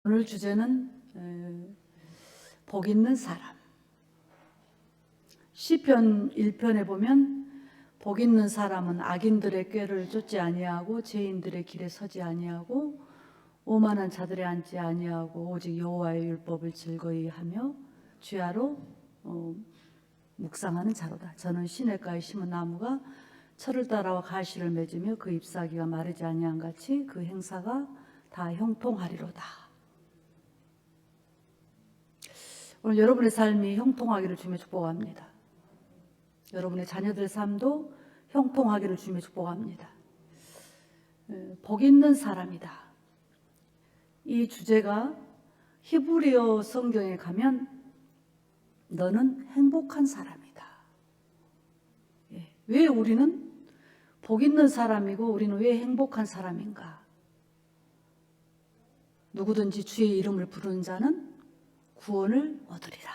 오늘 주제는 복 있는 사람. 시편 1편에 보면 복 있는 사람은 악인들의 꾀를 쫓지 아니하고 죄인들의 길에 서지 아니하고 오만한 자들에 앉지 아니하고 오직 여호와의 율법을 즐거이 하며 주야로 묵상하는 자로다. 저는 시냇가에 심은 나무가 철을 따라와 가시를 맺으며 그 잎사귀가 마르지 아니한 같이 그 행사가 다 형통하리로다. 오늘 여러분의 삶이 형통하기를 주며 축복합니다. 여러분의 자녀들의 삶도 형통하기를 주며 축복합니다. 복 있는 사람이다. 이 주제가 히브리어 성경에 가면 너는 행복한 사람이다. 왜 우리는 복 있는 사람이고 우리는 왜 행복한 사람인가? 누구든지 주의 이름을 부르는 자는 구원을 얻으리라.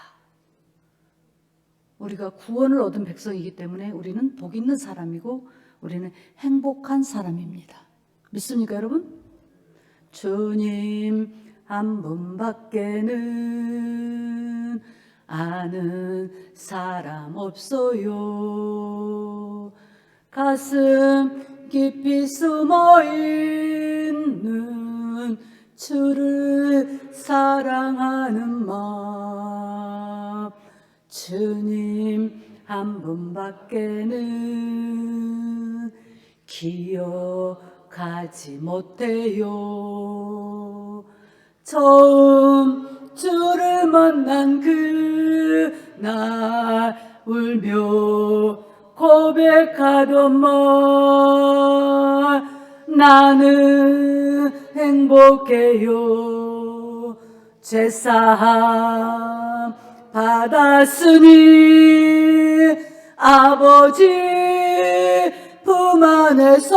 우리가 구원을 얻은 백성이기 때문에 우리는 복 있는 사람이고 우리는 행복한 사람입니다. 믿습니까, 여러분? 주님 한 분밖에는 아는 사람 없어요. 가슴 깊이 숨어 있는 주를 사랑하는 마음, 주님 한 분밖에는 기억하지 못해요. 처음 주를 만난 그날 울며 고백하던 말, 나는 행복해요. 죄사함 받았으니 아버지 품 안에서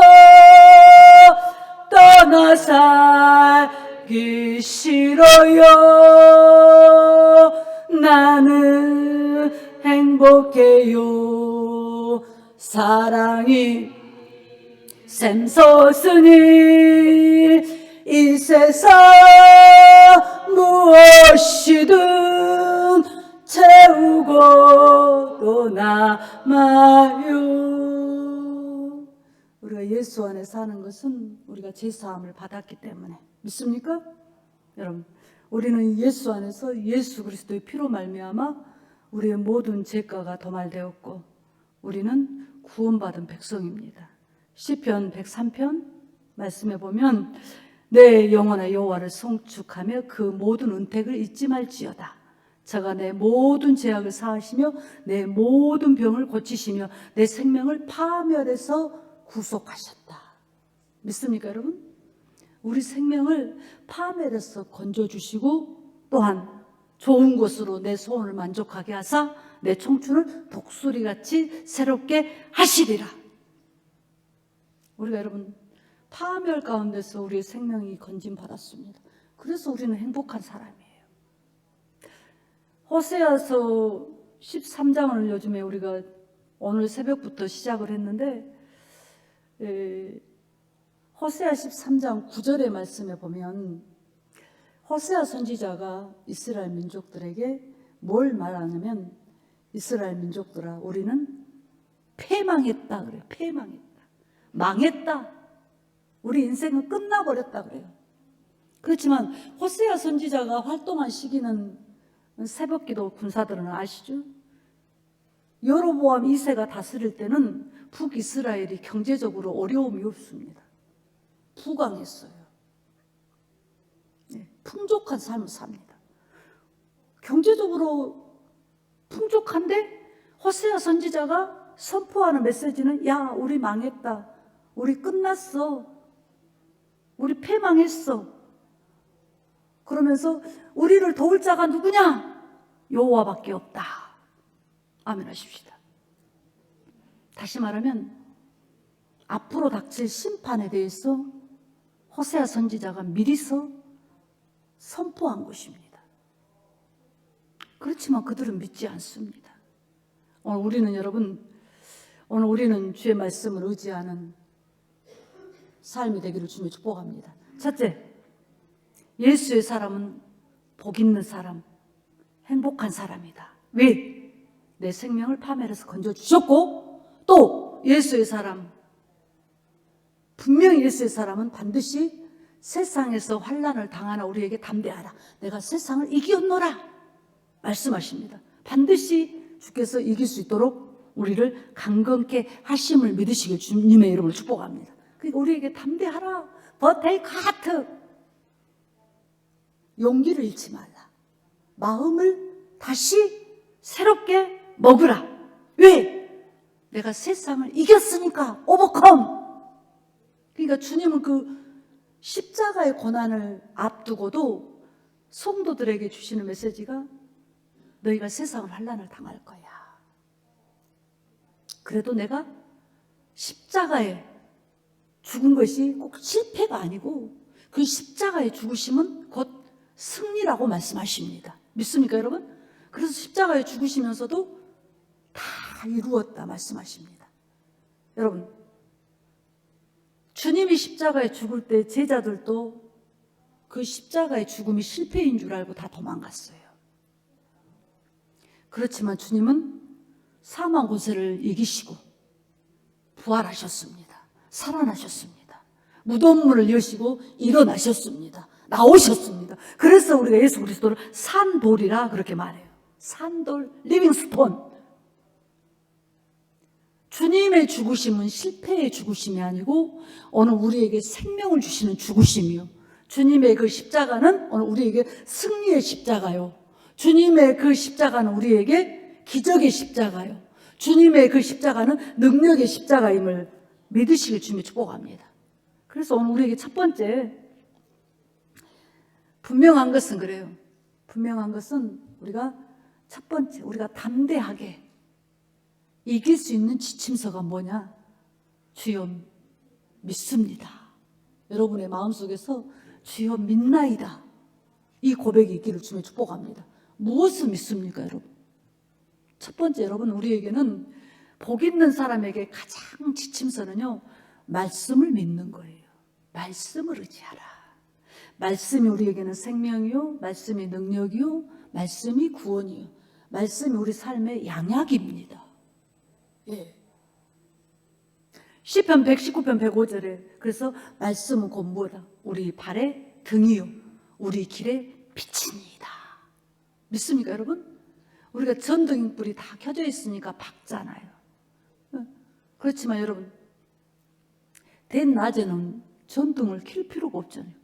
떠나 살기 싫어요. 나는 행복해요. 사랑이 샘솟으니 이 세상 무엇이든 채우고 또 남아요. 우리가 예수 안에 사는 것은 우리가 죄사함을 받았기 때문에. 믿습니까? 여러분, 우리는 예수 안에서 예수 그리스도의 피로 말미암아 우리의 모든 죄가가 도말되었고 우리는 구원받은 백성입니다. 시편 103편 말씀해 보면 내 영혼의 여호와를 송축하며 그 모든 은택을 잊지 말지어다. 저가 내 모든 죄악을 사하시며 내 모든 병을 고치시며 내 생명을 파멸해서 구속하셨다. 믿습니까, 여러분? 우리 생명을 파멸해서 건져주시고 또한 좋은 것으로 내 소원을 만족하게 하사 내 청춘을 독수리같이 새롭게 하시리라. 우리가 여러분 파멸 가운데서 우리의 생명이 건짐받았습니다. 그래서 우리는 행복한 사람이에요. 호세아서 13장을 요즘에 우리가 오늘 새벽부터 시작을 했는데 호세아 13장 9절의 말씀에 보면 호세아 선지자가 이스라엘 민족들에게 뭘 말하냐면 이스라엘 민족들아 우리는 패망했다 그래요. 패망했다. 망했다. 우리 인생은 끝나버렸다 그래요. 그렇지만 호세아 선지자가 활동한 시기는 새벽기도 군사들은 아시죠? 여로보암 2세가 다스릴 때는 북이스라엘이 경제적으로 어려움이 없습니다. 부강했어요. 풍족한 삶을 삽니다. 경제적으로 풍족한데 호세아 선지자가 선포하는 메시지는 야 우리 망했다. 우리 끝났어. 우리 패망했어. 그러면서 우리를 도울 자가 누구냐? 여호와밖에 없다. 아멘 하십시다. 다시 말하면 앞으로 닥칠 심판에 대해서 호세아 선지자가 미리서 선포한 것입니다. 그렇지만 그들은 믿지 않습니다. 오늘 우리는 주의 말씀을 의지하는 삶이 되기를 주며 축복합니다. 첫째, 예수의 사람은 복 있는 사람, 행복한 사람이다. 왜? 내 생명을 파멸해서 건져주셨고, 또 예수의 사람, 분명히 예수의 사람은 반드시 세상에서 환난을 당하나 우리에게 담대하라. 내가 세상을 이겼노라 말씀하십니다. 반드시 주께서 이길 수 있도록 우리를 강건케 하심을 믿으시길 주님의 이름으로 축복합니다. 그러니까 우리에게 담대하라. But take heart. 용기를 잃지 말라. 마음을 다시 새롭게 먹으라. 왜? 내가 세상을 이겼으니까. 오버컴. 그러니까 주님은 그 십자가의 고난을 앞두고도 성도들에게 주시는 메시지가 너희가 세상을 환난을 당할 거야. 그래도 내가 십자가에 죽은 것이 꼭 실패가 아니고 그 십자가의 죽으심은 곧 승리라고 말씀하십니다. 믿습니까, 여러분? 그래서 십자가에 죽으시면서도 다 이루었다 말씀하십니다. 여러분, 주님이 십자가에 죽을 때 제자들도 그 십자가의 죽음이 실패인 줄 알고 다 도망갔어요. 그렇지만 주님은 사망 권세를 이기시고 부활하셨습니다. 살아나셨습니다. 무덤문을 여시고 일어나셨습니다. 나오셨습니다. 그래서 우리가 예수 그리스도를 산돌이라 그렇게 말해요. 산돌, 리빙스톤. 주님의 죽으심은 실패의 죽으심이 아니고 오늘 우리에게 생명을 주시는 죽으심이요. 주님의 그 십자가는 오늘 우리에게 승리의 십자가요. 주님의 그 십자가는 우리에게 기적의 십자가요. 주님의 그 십자가는 능력의 십자가임을 믿으시길 주님이 축복합니다. 그래서 오늘 우리에게 첫 번째 분명한 것은 그래요. 분명한 것은 우리가 첫 번째 우리가 담대하게 이길 수 있는 지침서가 뭐냐? 주여 믿습니다. 여러분의 마음속에서 주여 믿나이다. 이 고백이 있기를 주님이 축복합니다. 무엇을 믿습니까, 여러분? 첫 번째 여러분, 우리에게는 복 있는 사람에게 가장 지침서는요, 말씀을 믿는 거예요. 말씀을 의지하라. 말씀이 우리에게는 생명이요, 말씀이 능력이요, 말씀이 구원이요, 말씀이 우리 삶의 양약입니다. 예. 시편 119편 105절에 그래서 말씀은 곧 뭐다? 우리 발의 등이요 우리 길의 빛이니이다. 믿습니까, 여러분? 우리가 전등불이 다 켜져 있으니까 밝잖아요. 그렇지만 여러분, 대낮에는 전등을 켤 필요가 없잖아요.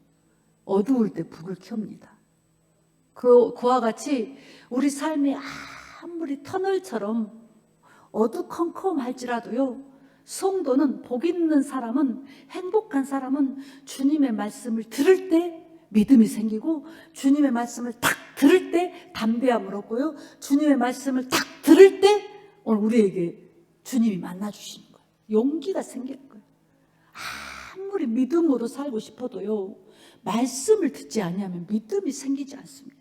어두울 때 불을 켭니다. 그와 같이 우리 삶이 아무리 터널처럼 어두컴컴할지라도요, 성도는, 복 있는 사람은, 행복한 사람은 주님의 말씀을 들을 때 믿음이 생기고, 주님의 말씀을 딱 들을 때 담대함을 얻고요, 주님의 말씀을 딱 들을 때 오늘 우리에게 주님이 만나주시는 거예요. 용기가 생기는 거예요. 아무리 믿음으로 살고 싶어도요, 말씀을 듣지 않으면 믿음이 생기지 않습니다.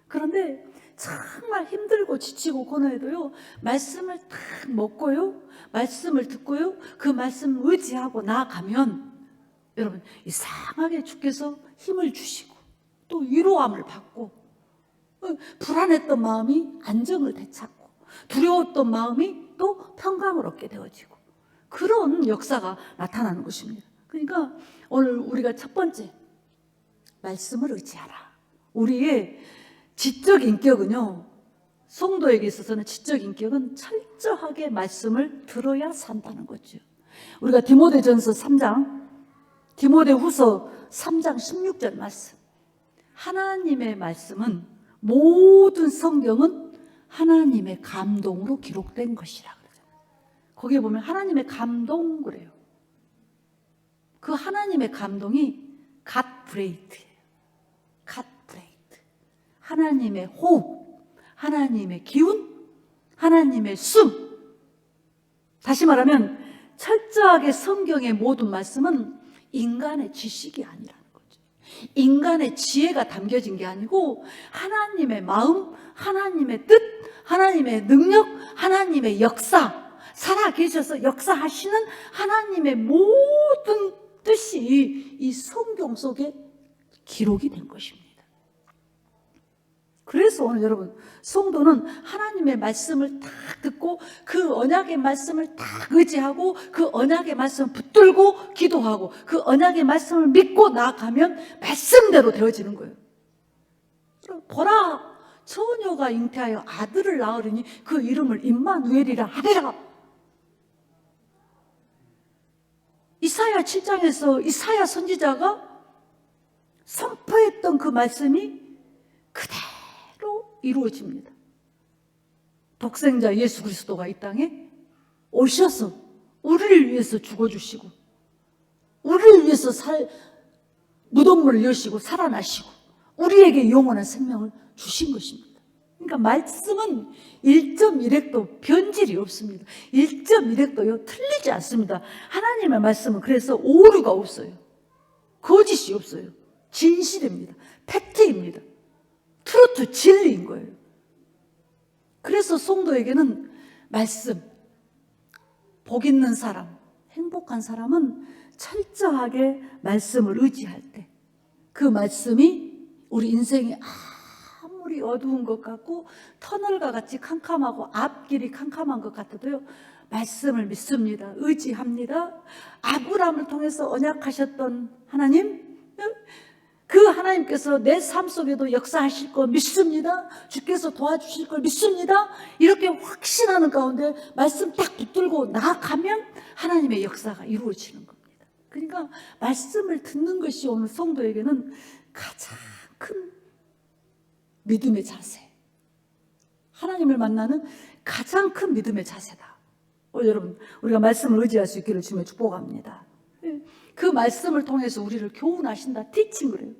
그런데 정말 힘들고 지치고 고뇌해도요, 말씀을 딱 먹고요, 말씀을 듣고요, 그 말씀 의지하고 나아가면 여러분, 이상하게 주께서 힘을 주시고 또 위로함을 받고, 불안했던 마음이 안정을 되찾고 두려웠던 마음이 또 평강을 얻게 되어지고, 그런 역사가 나타나는 것입니다. 그러니까 오늘 우리가 첫 번째, 말씀을 의지하라. 우리의 지적 인격은요, 성도에게 있어서는 지적 인격은 철저하게 말씀을 들어야 산다는 거죠. 우리가 디모데전서 3장, 디모데후서 3장 16절 말씀, 하나님의 말씀은, 모든 성경은 하나님의 감동으로 기록된 것이라 그러잖아요. 거기에 보면 하나님의 감동 그래요. 그 하나님의 감동이 God breath예요. God breath. 하나님의 호흡, 하나님의 기운, 하나님의 숨. 다시 말하면 철저하게 성경의 모든 말씀은 인간의 지식이 아니라는 거죠. 인간의 지혜가 담겨진 게 아니고 하나님의 마음, 하나님의 뜻, 하나님의 능력, 하나님의 역사, 살아계셔서 역사하시는 하나님의 모든 뜻이 이 성경 속에 기록이 된 것입니다. 그래서 오늘 여러분, 성도는 하나님의 말씀을 딱 듣고 그 언약의 말씀을 딱 의지하고 그 언약의 말씀을 붙들고 기도하고 그 언약의 말씀을 믿고 나아가면 말씀대로 되어지는 거예요. 보라, 처녀가 잉태하여 아들을 낳으리니 그 이름을 임마누엘이라 하리라. 이사야 7장에서 이사야 선지자가 선포했던 그 말씀이 그대로 이루어집니다. 독생자 예수 그리스도가 이 땅에 오셔서 우리를 위해서 죽어주시고 우리를 위해서 무덤문을 여시고 살아나시고 우리에게 영원한 생명을 주신 것입니다. 그러니까 말씀은 1.1핵도 변질이 없습니다. 1.1핵도요 틀리지 않습니다. 하나님의 말씀은 그래서 오류가 없어요. 거짓이 없어요. 진실입니다. 팩트입니다. 트루트, 진리인 거예요. 그래서 성도에게는 말씀, 복 있는 사람, 행복한 사람은 철저하게 말씀을 의지할 때 그 말씀이 우리 인생이 아무리 어두운 것 같고 터널과 같이 캄캄하고 앞길이 캄캄한 것 같아도요 말씀을 믿습니다. 의지합니다. 아브라함을 통해서 언약하셨던 하나님, 그 하나님께서 내 삶 속에도 역사하실 거 믿습니다. 주께서 도와주실 걸 믿습니다. 이렇게 확신하는 가운데 말씀 딱 붙들고 나아가면 하나님의 역사가 이루어지는 겁니다. 그러니까 말씀을 듣는 것이 오늘 성도에게는 가장 큰 믿음의 자세, 하나님을 만나는 가장 큰 믿음의 자세다. 여러분, 우리가 말씀을 의지할 수 있기를 주님의 축복합니다. 그 말씀을 통해서 우리를 교훈하신다. 티칭 그래요.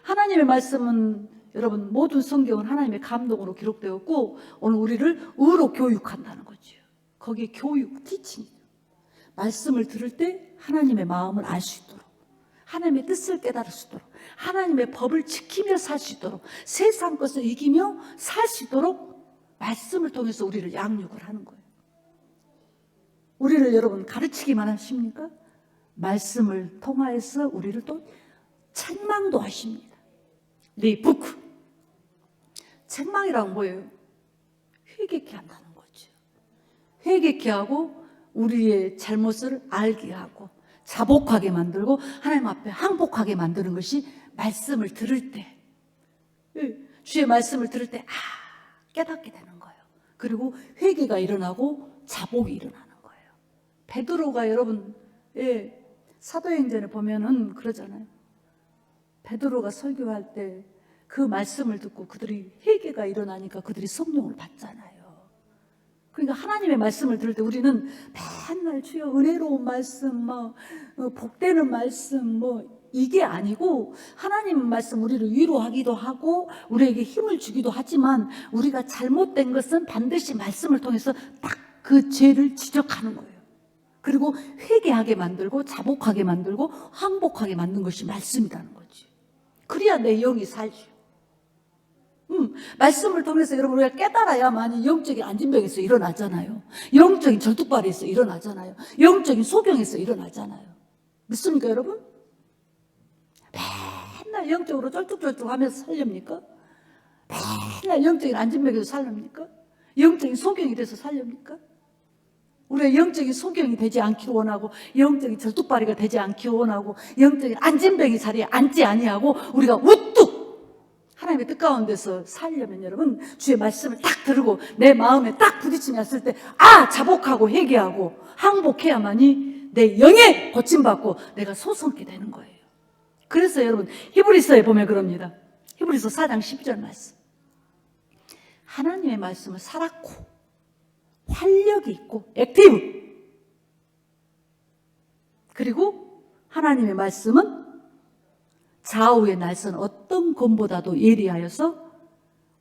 하나님의 말씀은 여러분 모든 성경은 하나님의 감동으로 기록되었고 오늘 우리를 의로 교육한다는 거죠. 거기에 교육, 티칭. 말씀을 들을 때 하나님의 마음을 알 수 있도록, 하나님의 뜻을 깨달을 수 있도록, 하나님의 법을 지키며 살 수 있도록, 세상 것을 이기며 살 수 있도록 말씀을 통해서 우리를 양육을 하는 거예요. 우리를 여러분 가르치기만 하십니까? 말씀을 통하여서 우리를 또 책망도 하십니다. 리부크. 책망이란 뭐예요? 회개케 한다는 거죠. 회개케 하고 우리의 잘못을 알게 하고 자복하게 만들고 하나님 앞에 항복하게 만드는 것이 말씀을 들을 때, 주의 말씀을 들을 때 깨닫게 되는 거예요. 그리고 회개가 일어나고 자복이 일어나는 거예요. 베드로가 여러분 사도행전에 보면은 그러잖아요. 베드로가 설교할 때 그 말씀을 듣고 그들이 회개가 일어나니까 그들이 성령을 받잖아요. 그러니까 하나님의 말씀을 들을 때 우리는 맨날 주여 은혜로운 말씀, 복되는 말씀, 이게 아니고 하나님의 말씀 우리를 위로하기도 하고 우리에게 힘을 주기도 하지만 우리가 잘못된 것은 반드시 말씀을 통해서 딱 그 죄를 지적하는 거예요. 그리고 회개하게 만들고 자복하게 만들고 항복하게 만든 것이 말씀이라는 거지. 그래야 내 영이 살죠. 말씀을 통해서 여러분 우리가 깨달아야만이 영적인 안진병에서 일어나잖아요. 영적인 절뚝발에서 일어나잖아요. 영적인 소경에서 일어나잖아요. 믿습니까 여러분? 맨날 영적으로 쩔뚝쩔뚝하면서 살렵니까? 맨날 영적인 안진병에서 살렵니까? 영적인 소경이 돼서 살렵니까? 우리가 영적인 소경이 되지 않기를 원하고 영적인 절뚝발이가 되지 않기를 원하고 영적인 안진병이 자리에 앉지 아니하고 우리가 우뚝 하나님의 뜻 가운데서 살려면 여러분 주의 말씀을 딱 들고 내 마음에 딱 부딪히며 했을 때 자복하고 회개하고 항복해야만이 내 영에 고침받고 내가 소성케 되는 거예요. 그래서 여러분 히브리서에 보면 그럽니다. 히브리서 4장 10절 말씀, 하나님의 말씀은 살았고 활력이 있고 액티브, 그리고 하나님의 말씀은 좌우의 날선 어떤 검보다도 예리하여서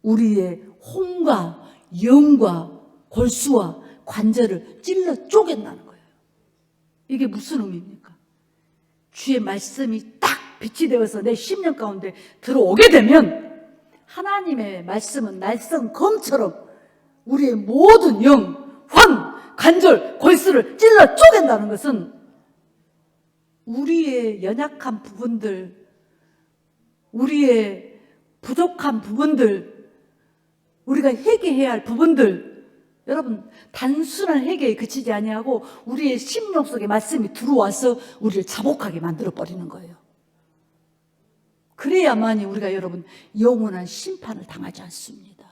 우리의 혼과 영과 골수와 관절을 찔러 쪼갠다는 거예요. 이게 무슨 의미입니까? 주의 말씀이 딱 빛이 되어서 내 심령 가운데 들어오게 되면 하나님의 말씀은 날선 검처럼 우리의 모든 영, 환, 관절, 골수를 찔러 쪼갠다는 것은 우리의 연약한 부분들, 우리의 부족한 부분들, 우리가 회개해야 할 부분들, 여러분 단순한 회개에 그치지 아니하고 우리의 심령 속에 말씀이 들어와서 우리를 자복하게 만들어 버리는 거예요. 그래야만이 우리가 여러분 영원한 심판을 당하지 않습니다.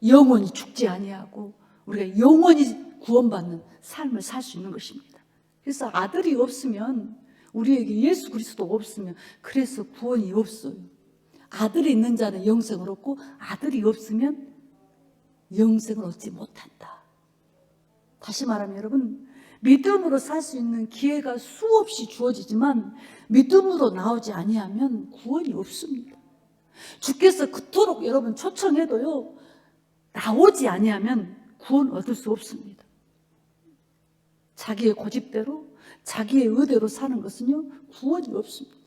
영원히 죽지 아니하고 우리가 영원히 구원받는 삶을 살 수 있는 것입니다. 그래서 아들이 없으면, 우리에게 예수 그리스도가 없으면 그래서 구원이 없어요. 아들이 있는 자는 영생을 얻고 아들이 없으면 영생을 얻지 못한다. 다시 말하면 여러분, 믿음으로 살 수 있는 기회가 수없이 주어지지만 믿음으로 나오지 아니하면 구원이 없습니다. 주께서 그토록 여러분 초청해도요, 나오지 아니하면 구원 얻을 수 없습니다. 자기의 고집대로 자기의 의대로 사는 것은요 구원이 없습니다.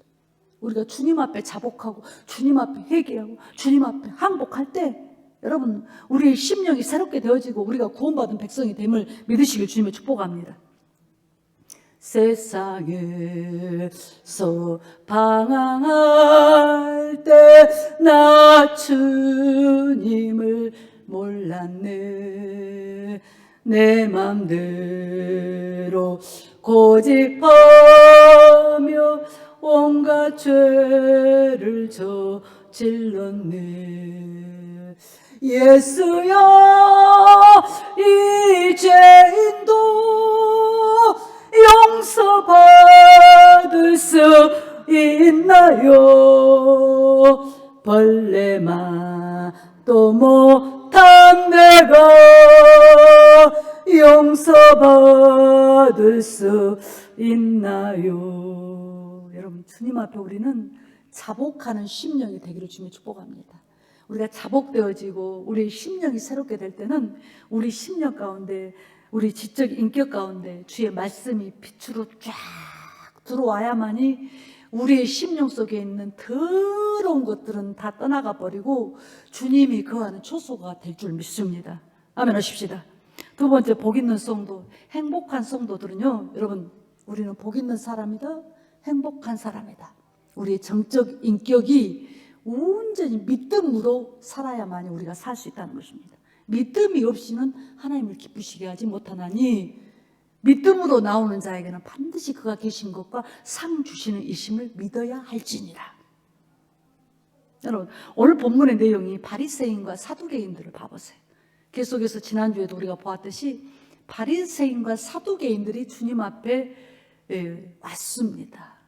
우리가 주님 앞에 자복하고 주님 앞에 회개하고 주님 앞에 항복할 때 여러분 우리의 심령이 새롭게 되어지고 우리가 구원받은 백성이 됨을 믿으시길 주님의 축복합니다. 세상에서 방황할 때 나 주님을 몰랐네. 내 맘대로 고집하며 온갖 죄를 저질렀네. 예수여 이 죄인도 용서받을 수 있나요? 벌레만도 못한 내가 용서받을 수 있나요? 여러분 주님 앞에 우리는 자복하는 심령이 되기를 주님의 축복합니다. 우리가 자복되어지고 우리의 심령이 새롭게 될 때는 우리 심령 가운데, 우리 지적 인격 가운데 주의 말씀이 빛으로 쫙 들어와야만이 우리의 심령 속에 있는 더러운 것들은 다 떠나가 버리고 주님이 거하는 초소가 될 줄 믿습니다. 아멘 하십시다. 두 번째, 복 있는 성도. 행복한 성도들은요, 여러분 우리는 복 있는 사람이다, 행복한 사람이다. 우리의 정적 인격이 온전히 믿음으로 살아야만이 우리가 살 수 있다는 것입니다. 믿음이 없이는 하나님을 기쁘시게 하지 못하나니 믿음으로 나오는 자에게는 반드시 그가 계신 것과 상 주시는 이심을 믿어야 할지니라. 여러분 오늘 본문의 내용이 바리새인과 사두개인들을 봐보세요. 계속해서 지난주에도 우리가 보았듯이 바리새인과 사두개인들이 주님 앞에 왔습니다.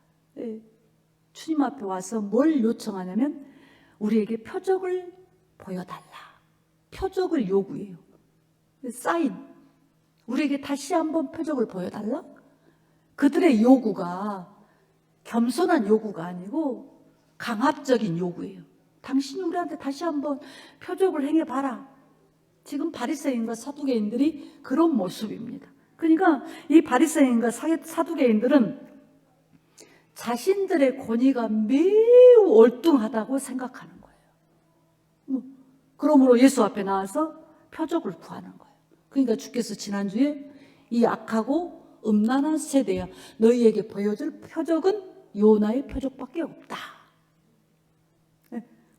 주님 앞에 와서 뭘 요청하냐면 우리에게 표적을 보여달라. 표적을 요구해요. 사인, 우리에게 다시 한번 표적을 보여달라. 그들의 요구가 겸손한 요구가 아니고 강압적인 요구예요. 당신이 우리한테 다시 한번 표적을 행해봐라. 지금 바리새인과 사두개인들이 그런 모습입니다. 그러니까 이 바리새인과 사두개인들은 자신들의 권위가 매우 올뚱하다고 생각하는 거예요. 그러므로 예수 앞에 나와서 표적을 구하는 거예요. 그러니까 주께서 지난주에 이 악하고 음란한 세대야, 너희에게 보여줄 표적은 요나의 표적밖에 없다.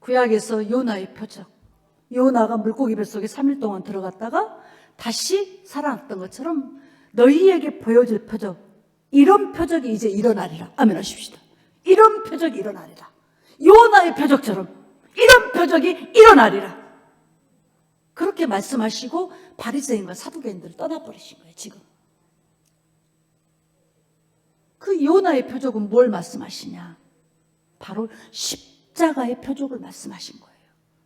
구약에서 요나의 표적, 요나가 물고기 뱃속에 3일 동안 들어갔다가 다시 살아났던 것처럼 너희에게 보여줄 표적, 이런 표적이 이제 일어나리라. 아멘 하십시다. 이런 표적이 일어나리라. 요나의 표적처럼 이런 표적이 일어나리라. 그렇게 말씀하시고 바리새인과 사두개인들을 떠나버리신 거예요. 지금 그 요나의 표적은 뭘 말씀하시냐? 바로 십자가의 표적을 말씀하신 거예요.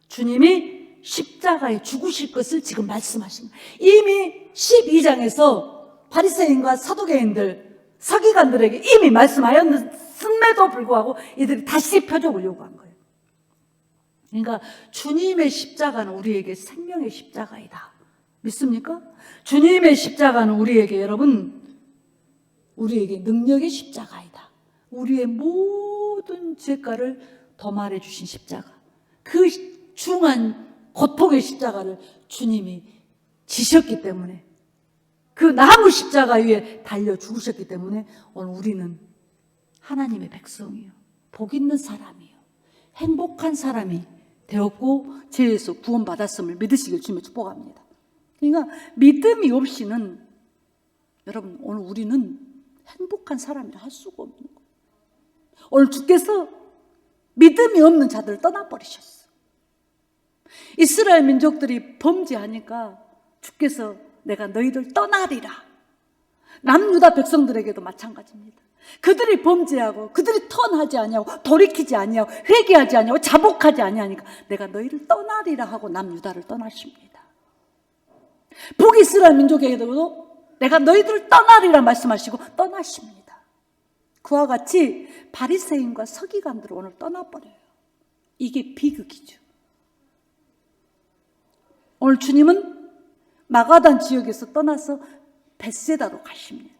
주님이 십자가에 죽으실 것을 지금 말씀하신 거예요. 이미 12장에서 바리새인과 사두개인들, 서기관들에게 이미 말씀하였음에도 불구하고 이들이 다시 표적을 요구한 거예요. 그러니까 주님의 십자가는 우리에게 생명의 십자가이다. 믿습니까? 주님의 십자가는 우리에게, 여러분, 우리에게 능력의 십자가이다. 우리의 모든 죄가를 도말해 주신 십자가, 그 중한 고통의 십자가를 주님이 지셨기 때문에, 그 나무 십자가 위에 달려 죽으셨기 때문에 오늘 우리는 하나님의 백성이요, 복 있는 사람이요, 행복한 사람이 되었고 죄에서 구원받았음을 믿으시길 주님의 축복합니다. 그러니까 믿음이 없이는 여러분 오늘 우리는 행복한 사람이라 할 수가 없는 거예요. 오늘 주께서 믿음이 없는 자들을 떠나버리셨어. 이스라엘 민족들이 범죄하니까 주께서 내가 너희를 떠나리라. 남유다 백성들에게도 마찬가지입니다. 그들이 범죄하고 그들이 턴하지 아니하고 돌이키지 아니하고 회개하지 아니하고 자복하지 아니하니까 내가 너희를 떠나리라 하고 남유다를 떠나십니다. 북이스라엘 민족에게도 내가 너희들을 떠나리라 말씀하시고 떠나십니다. 그와 같이 바리새인과 서기관들을 오늘 떠나버려요. 이게 비극이죠. 오늘 주님은 마가단 지역에서 떠나서 벳세다로 가십니다.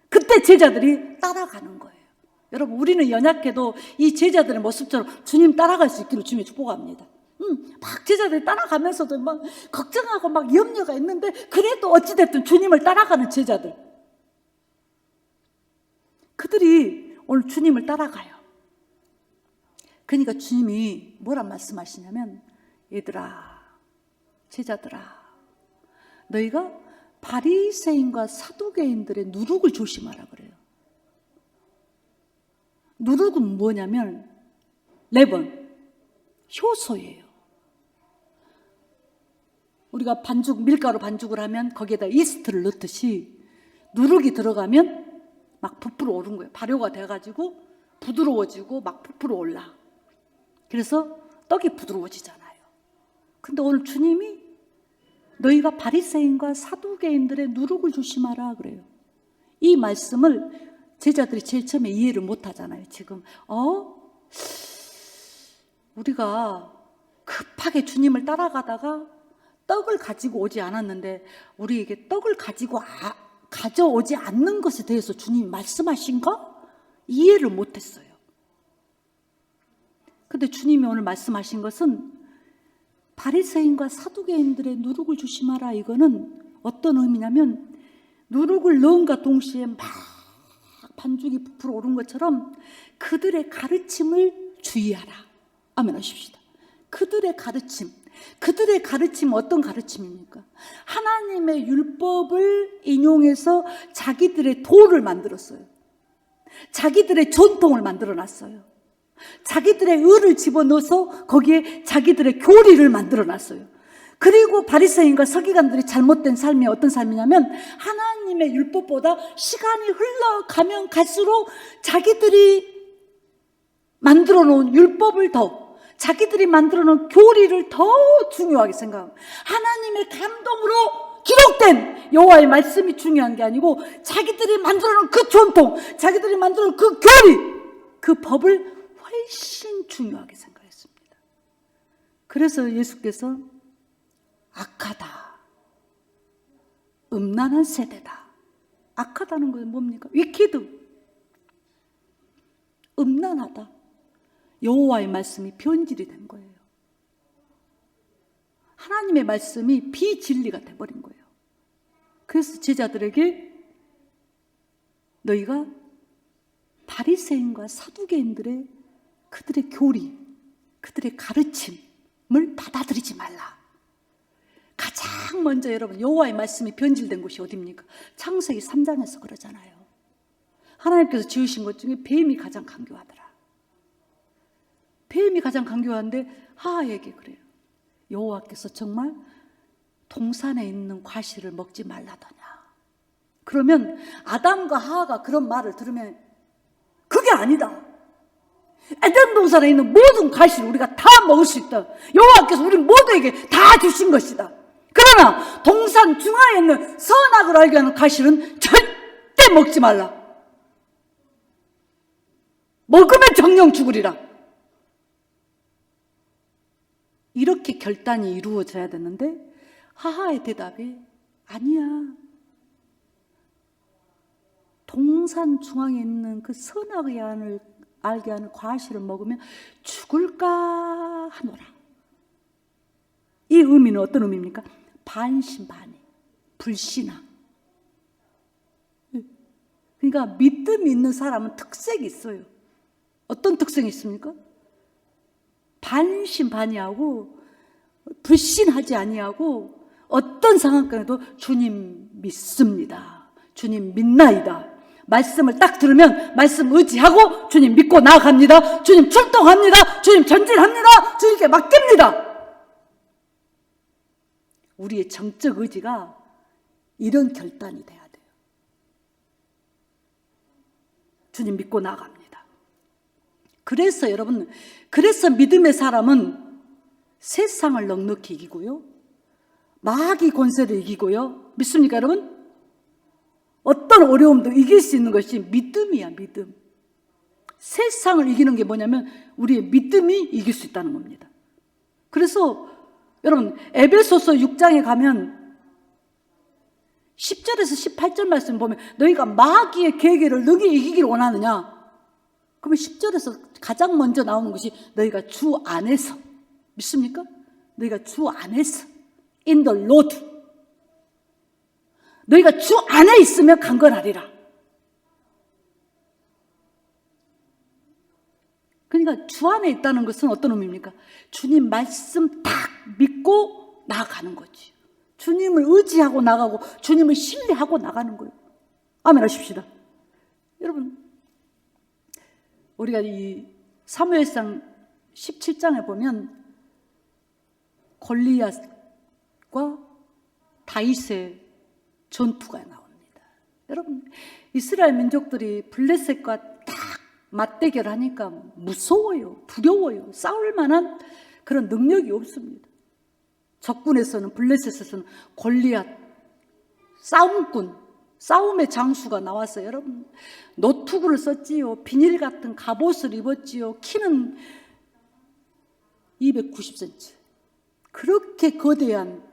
그때 제자들이 따라가는 거예요. 여러분 우리는 연약해도 이 제자들의 모습처럼 주님 따라갈 수 있기를 주님의 축복합니다. 막 제자들이 따라가면서도 막 걱정하고 막 염려가 있는데 그래도 어찌됐든 주님을 따라가는 제자들, 그들이 오늘 주님을 따라가요. 그러니까 주님이 뭐라 말씀하시냐면 얘들아, 제자들아, 너희가 바리새인과 사두개인들의 누룩을 조심하라 그래요. 누룩은 뭐냐면 레번, 효소예요. 우리가 반죽, 밀가루 반죽을 하면 거기에다 이스트를 넣듯이 누룩이 들어가면 막 부풀어 오른 거예요. 발효가 돼가지고 부드러워지고 막 부풀어 올라. 그래서 떡이 부드러워지잖아요. 근데 오늘 주님이 너희가 바리새인과 사두개인들의 누룩을 조심하라 그래요. 이 말씀을 제자들이 제일 처음에 이해를 못하잖아요. 지금 우리가 급하게 주님을 따라가다가 떡을 가지고 오지 않았는데 우리에게 떡을 가지고 가져오지 않는 것에 대해서 주님이 말씀하신가? 이해를 못했어요. 근데 주님이 오늘 말씀하신 것은 바리새인과 사두개인들의 누룩을 조심하라. 이거는 어떤 의미냐면 누룩을 넣은과 동시에 막 반죽이 부풀어 오른 것처럼 그들의 가르침을 주의하라. 아멘 하십시다. 그들의 가르침 어떤 가르침입니까? 하나님의 율법을 인용해서 자기들의 도를 만들었어요. 자기들의 전통을 만들어놨어요. 자기들의 의를 집어넣어서 거기에 자기들의 교리를 만들어놨어요. 그리고 바리새인과 서기관들이 잘못된 삶이 어떤 삶이냐면 하나님의 율법보다 시간이 흘러가면 갈수록 자기들이 만들어 놓은 율법을 자기들이 만들어 놓은 교리를 더 중요하게 생각합니다. 하나님의 감동으로 기록된 여호와의 말씀이 중요한 게 아니고 자기들이 만들어 놓은 그 전통, 자기들이 만들어 놓은 그 교리, 그 법을 훨씬 중요하게 생각했습니다. 그래서 예수께서 악하다, 음란한 세대다. 악하다는 것은 뭡니까? 위키드, 음란하다. 여호와의 말씀이 변질이 된 거예요. 하나님의 말씀이 비진리가 돼버린 거예요. 그래서 제자들에게 너희가 바리새인과 사두개인들의 그들의 교리, 그들의 가르침을 받아들이지 말라. 가장 먼저 여러분 여호와의 말씀이 변질된 곳이 어디입니까? 창세기 3장에서 그러잖아요. 하나님께서 지으신 것 중에 뱀이 가장 강교하더라. 뱀이 가장 강교한데 하하에게 그래요. 여호와께서 정말 동산에 있는 과실을 먹지 말라더냐. 그러면 아담과 하하가 그런 말을 들으면 그게 아니다. 에덴 동산에 있는 모든 과실을 우리가 다 먹을 수 있다. 여호와께서 우리 모두에게 다 주신 것이다. 그러나 동산 중앙에 있는 선악을 알게 하는 과실은 절대 먹지 말라. 먹으면 정령 죽으리라. 이렇게 결단이 이루어져야 되는데 하하의 대답이 아니야. 동산 중앙에 있는 그 선악의 안을 알게 하는 과실을 먹으면 죽을까 하노라. 이 의미는 어떤 의미입니까? 반신반의, 불신앙. 그러니까 믿음이 있는 사람은 특색이 있어요. 어떤 특성이 있습니까? 반신반의하고 불신하지 아니하고 어떤 상황까지도 주님 믿습니다. 주님 믿나이다. 말씀을 딱 들으면 말씀 의지하고 주님 믿고 나아갑니다. 주님 출동합니다. 주님 전진합니다. 주님께 맡깁니다. 우리의 정적 의지가 이런 결단이 돼야 돼요. 주님 믿고 나아갑니다. 그래서 여러분, 그래서 믿음의 사람은 세상을 넉넉히 이기고요, 마귀 권세를 이기고요. 믿습니까 여러분? 어떤 어려움도 이길 수 있는 것이 믿음이야. 믿음. 세상을 이기는 게 뭐냐면 우리의 믿음이 이길 수 있다는 겁니다. 그래서 여러분, 에베소서 6장에 가면 10절에서 18절 말씀 보면 너희가 마귀의 계계를 능히 이기기를 원하느냐? 그러면 10절에서 가장 먼저 나오는 것이 너희가 주 안에서. 믿습니까? 너희가 주 안에서, in the Lord, 너희가 주 안에 있으면 강건하리라. 그러니까 주 안에 있다는 것은 어떤 의미입니까? 주님 말씀 딱 믿고 나아가는 거지. 주님을 의지하고 나가고 주님을 신뢰하고 나가는 거예요. 아멘 하십시다. 여러분, 우리가 이 사무엘상 17장에 보면 골리앗과 다윗의 전투가 나옵니다. 여러분, 이스라엘 민족들이 블레셋과 딱 맞대결 하니까 무서워요. 두려워요. 싸울 만한 그런 능력이 없습니다. 적군에서는, 블레셋에서는 골리앗, 싸움꾼, 싸움의 장수가 나와서 여러분 노투구를 썼지요. 비닐 같은 갑옷을 입었지요. 키는 290cm. 그렇게 거대한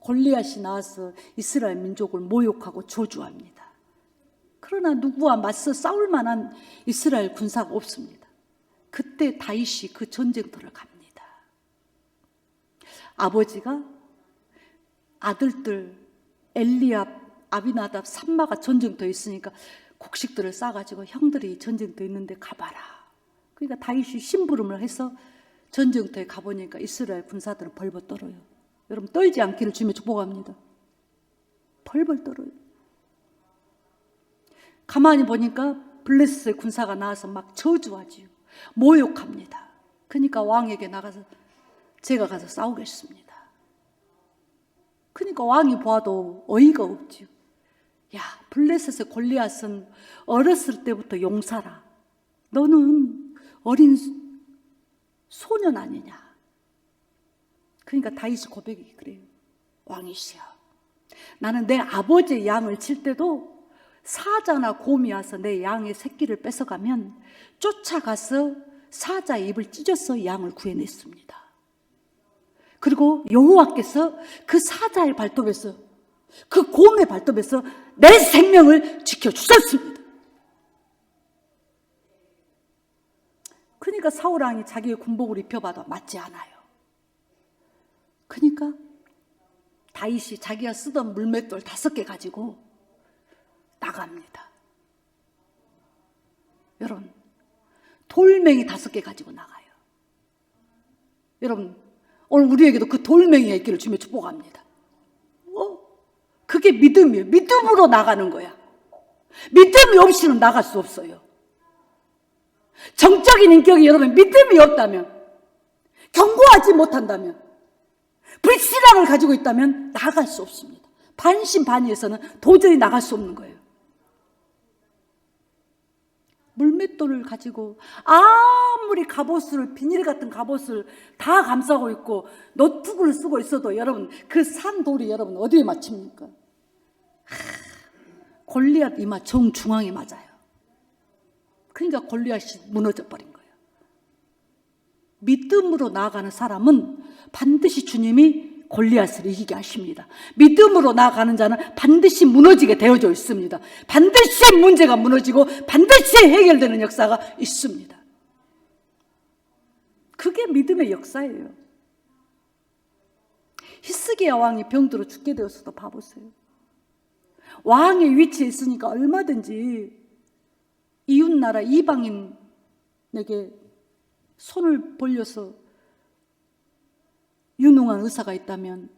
골리앗이 나와서 이스라엘 민족을 모욕하고 저주합니다. 그러나 누구와 맞서 싸울 만한 이스라엘 군사가 없습니다. 그때 다윗이 그 전쟁터를 갑니다. 아버지가 아들들 엘리압, 아비나답, 삼마가 전쟁터에 있으니까 곡식들을 싸가지고 형들이 전쟁터에 있는데 가봐라. 그러니까 다윗이 심부름을 해서 전쟁터에 가보니까 이스라엘 군사들은 벌벌 떨어요. 여러분, 떨지 않기를 주님의 축복합니다. 벌벌 떨어요. 가만히 보니까 블레셋의 군사가 나와서 막 저주하지요. 모욕합니다. 그러니까 왕에게 나가서 제가 가서 싸우겠습니다. 그러니까 왕이 보아도 어이가 없지요. 야, 블레셋의 골리앗은 어렸을 때부터 용사라. 너는 어린 소년 아니냐. 그러니까 다윗의 고백이 그래요. 왕이시여, 나는 내 아버지의 양을 칠 때도 사자나 곰이 와서 내 양의 새끼를 뺏어가면 쫓아가서 사자의 입을 찢어서 양을 구해냈습니다. 그리고 여호와께서 그 사자의 발톱에서, 그 곰의 발톱에서 내 생명을 지켜주셨습니다. 그러니까 사울왕이 자기의 군복을 입혀봐도 맞지 않아요. 그러니까 다윗이 자기가 쓰던 물맷돌 5개 가지고 나갑니다. 여러분, 돌멩이 5개 가지고 나가요. 여러분, 오늘 우리에게도 그 돌멩이가 있기를 주님의 축복합니다. 그게 믿음이에요. 믿음으로 나가는 거야. 믿음이 없이는 나갈 수 없어요. 정적인 인격이 여러분 믿음이 없다면, 견고하지 못한다면, 불신앙을 가지고 있다면 나갈 수 없습니다. 반신반의해서는 도저히 나갈 수 없는 거예요. 물맷돌을 가지고 아무리 갑옷을, 비닐 같은 갑옷을 다 감싸고 있고 노트구를 쓰고 있어도 여러분 그 산돌이 여러분 어디에 맞춥니까? 골리앗 이마 정중앙에 맞아요. 그러니까 골리앗이 무너져 버린 거예요. 믿음으로 나아가는 사람은 반드시 주님이 골리앗을 이기게 하십니다. 믿음으로 나아가는 자는 반드시 무너지게 되어져 있습니다. 반드시 문제가 무너지고 반드시 해결되는 역사가 있습니다. 그게 믿음의 역사예요. 히스기야 왕이 병들어 죽게 되었어도 봐보세요. 왕의 위치에 있으니까 얼마든지 이웃나라 이방인에게 손을 벌려서 유능한 의사가 있다면,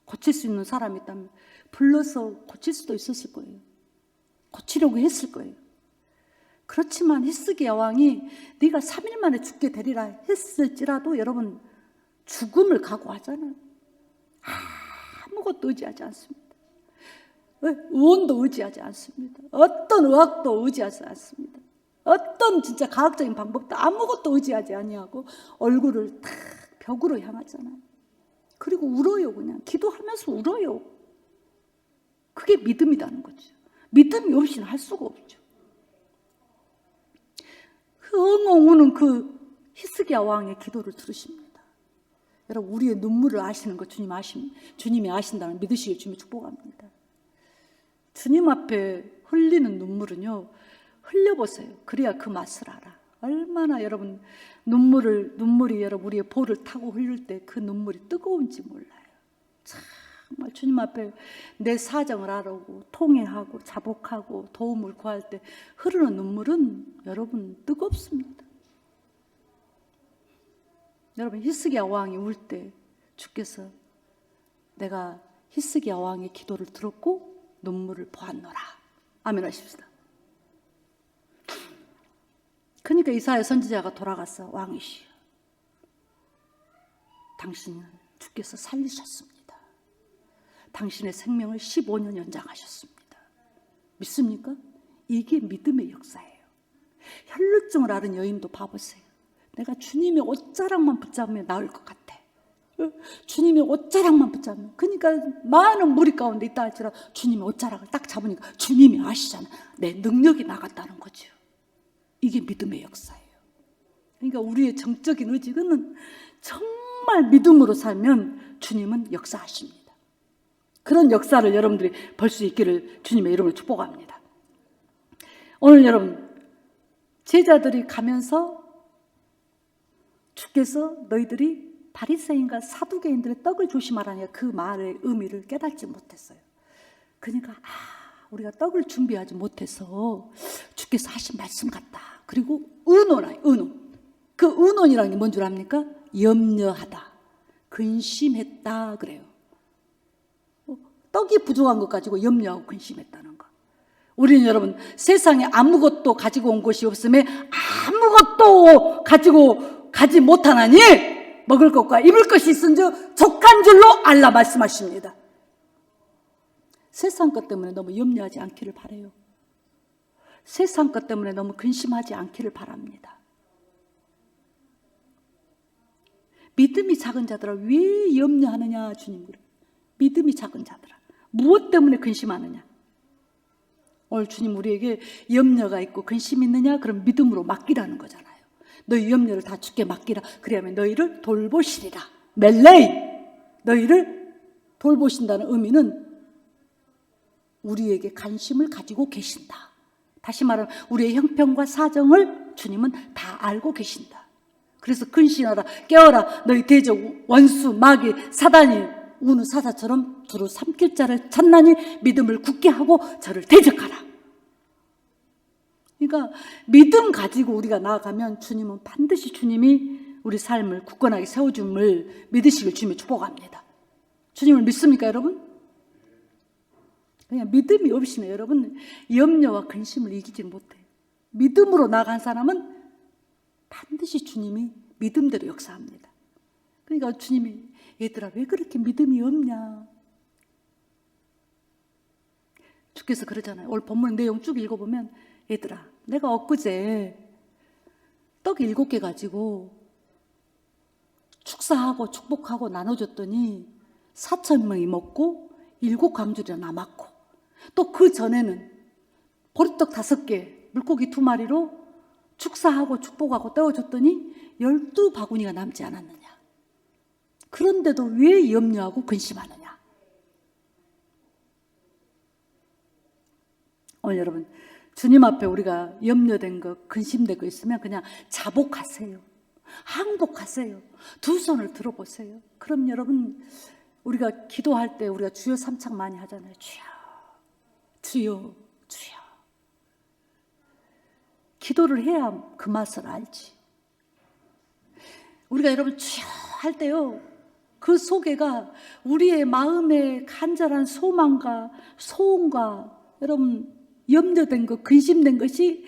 고칠 수 있는 사람이 있다면 불러서 고칠 수도 있었을 거예요. 고치려고 했을 거예요. 그렇지만 히스기야 왕이 네가 3일 만에 죽게 되리라 했을지라도 여러분, 죽음을 각오하잖아요. 아무것도 의지하지 않습니다. 의원도 의지하지 않습니다. 어떤 의학도 의지하지 않습니다. 어떤 진짜 과학적인 방법도 아무것도 의지하지 아니하고 얼굴을 탁 벽으로 향하잖아요. 그리고 울어요. 그냥 기도하면서 울어요. 그게 믿음이라는 거죠. 믿음이 없이는 할 수가 없죠. 엉엉 우는 그 히스기야 왕의 기도를 들으십니다. 여러분, 우리의 눈물을 아시는 거 주님이 아신다는 믿으시길 주님 축복합니다. 주님 앞에 흘리는 눈물은요, 흘려보세요. 그래야 그 맛을 알아. 얼마나 여러분 눈물이 여러분 우리의 볼을 타고 흘릴 때 그 눈물이 뜨거운지 몰라요. 정말 주님 앞에 내 사정을 알아오고 통회하고 자복하고 도움을 구할 때 흐르는 눈물은 여러분 뜨겁습니다. 여러분, 히스기야 왕이 울 때 주께서 내가 히스기야 왕의 기도를 들었고 눈물을 보았노라. 아멘 하십시다. 그러니까 이사야 선지자가 돌아가서 왕이시여, 당신은 주께서 살리셨습니다. 당신의 생명을 15년 연장하셨습니다. 믿습니까? 이게 믿음의 역사예요. 혈루증을 앓은 여인도 봐보세요. 내가 주님의 옷자락만 붙잡으면 나을 것 같아. 주님의 옷자락만 붙잡으면, 그러니까 많은 무리 가운데 있다 할지라도 주님의 옷자락을 딱 잡으니까 주님이 아시잖아. 내 능력이 나갔다는 거죠. 이게 믿음의 역사예요. 그러니까 우리의 정적인 의지는 정말 믿음으로 살면 주님은 역사하십니다. 그런 역사를 여러분들이 볼 수 있기를 주님의 이름으로 축복합니다. 오늘 여러분, 제자들이 가면서 주께서 너희들이 바리새인과 사두개인들의 떡을 조심하라니 그 말의 의미를 깨닫지 못했어요. 그러니까 우리가 떡을 준비하지 못해서 주께서 하신 말씀 같다. 그리고 의논. 그 의논이라는 게 뭔 줄 압니까? 염려하다, 근심했다 그래요. 떡이 부족한 것 가지고 염려하고 근심했다는 거. 우리는 여러분, 세상에 아무것도 가지고 온 것이 없음에 아무것도 가지고 가지 못하나니 먹을 것과 입을 것이 있은즉 족한 줄로 알라 말씀하십니다. 세상 것 때문에 너무 염려하지 않기를 바라요. 세상 것 때문에 너무 근심하지 않기를 바랍니다. 믿음이 작은 자들아 왜 염려하느냐 주님 그래요. 믿음이 작은 자들아 무엇 때문에 근심하느냐. 오늘 주님 우리에게 염려가 있고 근심이 있느냐? 그럼 믿음으로 맡기라는 거잖아요. 너희 염려를 다 주께 맡기라. 그래야만 너희를 돌보시리라. 멜레이, 너희를 돌보신다는 의미는 우리에게 관심을 가지고 계신다. 다시 말하면 우리의 형편과 사정을 주님은 다 알고 계신다. 그래서 근신하라, 깨어라. 너희 대적 원수 마귀 사단이 우는 사자처럼 두루 삼킬 자를 찾나니 믿음을 굳게 하고 저를 대적하라. 그러니까 믿음 가지고 우리가 나아가면 주님은 반드시 주님이 우리 삶을 굳건하게 세워줌을 믿으시길 주님의 축복합니다. 주님을 믿습니까 여러분? 그냥 믿음이 없이는 여러분 염려와 근심을 이기지 못해요. 믿음으로 나간 사람은 반드시 주님이 믿음대로 역사합니다. 그러니까 주님이 얘들아 왜 그렇게 믿음이 없냐. 주께서 그러잖아요. 오늘 본문 내용 쭉 읽어보면 얘들아 내가 엊그제 떡 7개 가지고 축사하고 축복하고 나눠줬더니 4,000명이 먹고 7광주리나 남았고 또 그 전에는 보리떡 5개 물고기 2마리로 축사하고 축복하고 떼어줬더니 12바구니가 남지 않았느냐. 그런데도 왜 염려하고 근심하느냐. 오늘 여러분 주님 앞에 우리가 염려된 거 근심된 거 있으면 그냥 자복하세요. 항복하세요. 두 손을 들어보세요. 그럼 여러분 우리가 기도할 때 우리가 주여 삼창 많이 하잖아요. 주여 주여 주여. 기도를 해야 그 맛을 알지. 우리가 여러분 주여 할 때요 그 소개가 우리의 마음의 간절한 소망과 소원과 여러분 염려된 것, 근심된 것이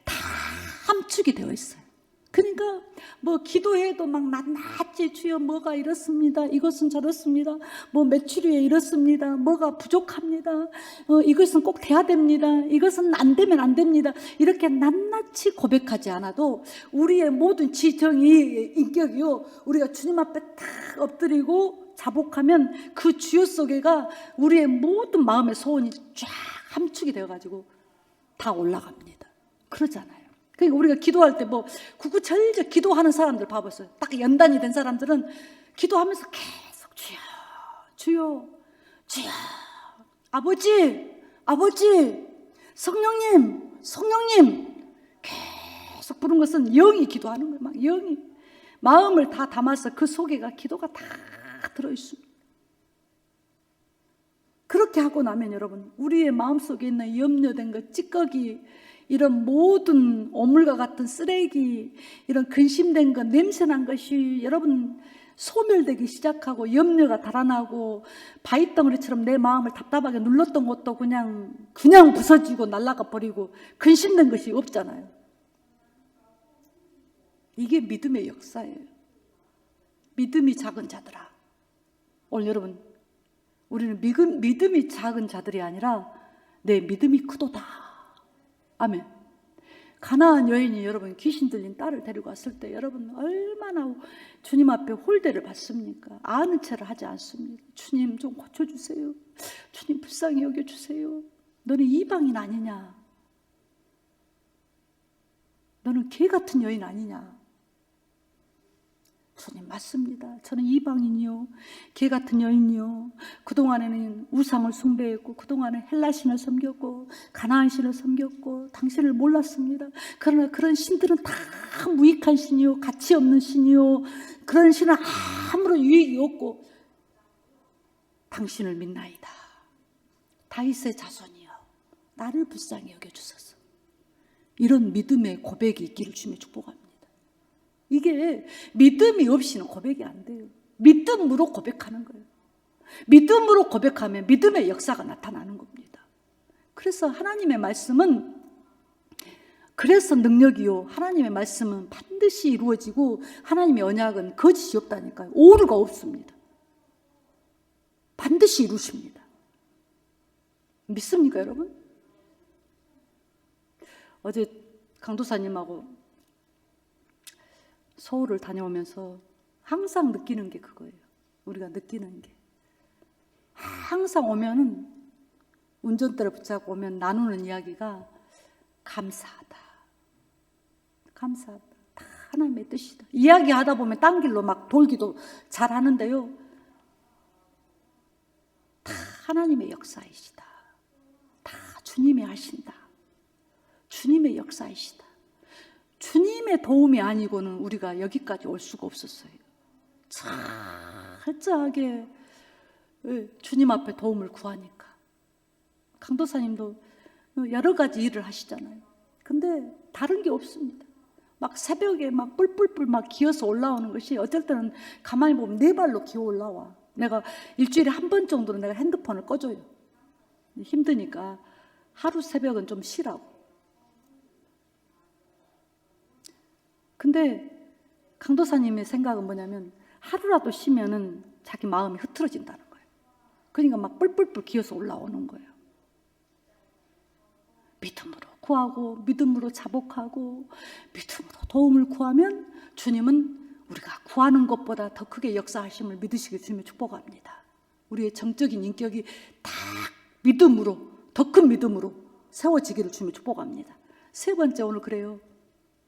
다 함축이 되어 있어요. 그러니까 뭐 기도해도 막 낱낱이 주여 뭐가 이렇습니다. 이것은 저렇습니다. 뭐 매출이 이렇습니다. 뭐가 부족합니다. 이것은 꼭 돼야 됩니다. 이것은 안 되면 안 됩니다. 이렇게 낱낱이 고백하지 않아도 우리의 모든 지정이 인격이요, 우리가 주님 앞에 탁 엎드리고 자복하면 그 주여 속에가 우리의 모든 마음의 소원이 쫙 함축이 되어가지고 다 올라갑니다. 그러잖아요. 그러니까 우리가 기도할 때 뭐 구구절절 기도하는 사람들 봐보세요. 딱 연단이 된 사람들은 기도하면서 계속 주여 주여 주여, 아버지 아버지, 성령님 성령님 계속 부른 것은 영이 기도하는 거예요. 막 영이 마음을 다 담아서 그 속에가 기도가 다 들어있습니다. 그렇게 하고 나면 여러분, 우리의 마음속에 있는 염려된 것, 찌꺼기, 이런 모든 오물과 같은 쓰레기, 이런 근심된 것, 냄새난 것이 여러분 소멸되기 시작하고 염려가 달아나고 바위덩어리처럼 내 마음을 답답하게 눌렀던 것도 그냥 부서지고 날아가 버리고 근심된 것이 없잖아요. 이게 믿음의 역사예요. 믿음이 작은 자들아. 오늘 여러분, 우리는 믿음이 작은 자들이 아니라 내 믿음이 크도다. 아멘. 가나안 여인이 여러분 귀신 들린 딸을 데리고 왔을 때 여러분 얼마나 주님 앞에 홀대를 받습니까? 아는 체를 하지 않습니다. 주님 좀 고쳐주세요. 주님 불쌍히 여겨주세요. 너는 이방인 아니냐? 너는 개 같은 여인 아니냐? 주님 맞습니다. 저는 이방인이요, 개 같은 여인이요, 그동안에는 우상을 숭배했고 그동안에 헬라신을 섬겼고 가나안 신을 섬겼고 당신을 몰랐습니다. 그러나 그런 신들은 다 무익한 신이요, 가치 없는 신이요, 그런 신은 아무런 유익이 없고 당신을 믿나이다. 다윗의 자손이여, 나를 불쌍히 여겨주소서. 이런 믿음의 고백이 있기를 주님의 축복합니다. 이게 믿음이 없이는 고백이 안 돼요. 믿음으로 고백하는 거예요. 믿음으로 고백하면 믿음의 역사가 나타나는 겁니다. 그래서 하나님의 말씀은, 그래서 능력이요, 하나님의 말씀은 반드시 이루어지고 하나님의 언약은 거짓이 없다니까요. 오류가 없습니다. 반드시 이루십니다. 믿습니까 여러분? 어제 강도사님하고 서울을 다녀오면서 항상 느끼는 게 그거예요. 우리가 느끼는 게 항상 오면은, 운전대를 붙잡고 오면 나누는 이야기가 감사하다, 감사하다, 다 하나님의 뜻이다. 이야기하다 보면 딴 길로 막 돌기도 잘 하는데요, 다 하나님의 역사이시다. 다 주님이 하신다. 주님의 역사이시다. 주님의 도움이 아니고는 우리가 여기까지 올 수가 없었어요. 철저하게 주님 앞에 도움을 구하니까. 강도사님도 여러 가지 일을 하시잖아요. 근데 다른 게 없습니다. 막 새벽에 막 뿔뿔뿔 막 기어서 올라오는 것이 어쩔 때는 가만히 보면 네 발로 기어 올라와. 내가 일주일에 한 번 정도는 내가 핸드폰을 꺼줘요. 힘드니까 하루 새벽은 좀 쉬라고. 근데 강도사님의 생각은 뭐냐면 하루라도 쉬면은 자기 마음이 흐트러진다는 거예요. 그러니까 막 뿔뿔뿔 기어서 올라오는 거예요. 믿음으로 구하고 믿음으로 자복하고 믿음으로 도움을 구하면 주님은 우리가 구하는 것보다 더 크게 역사하심을 믿으시길 주님의 축복합니다. 우리의 정적인 인격이 다 믿음으로, 더 큰 믿음으로 세워지기를 주님의 축복합니다. 세 번째, 오늘 그래요.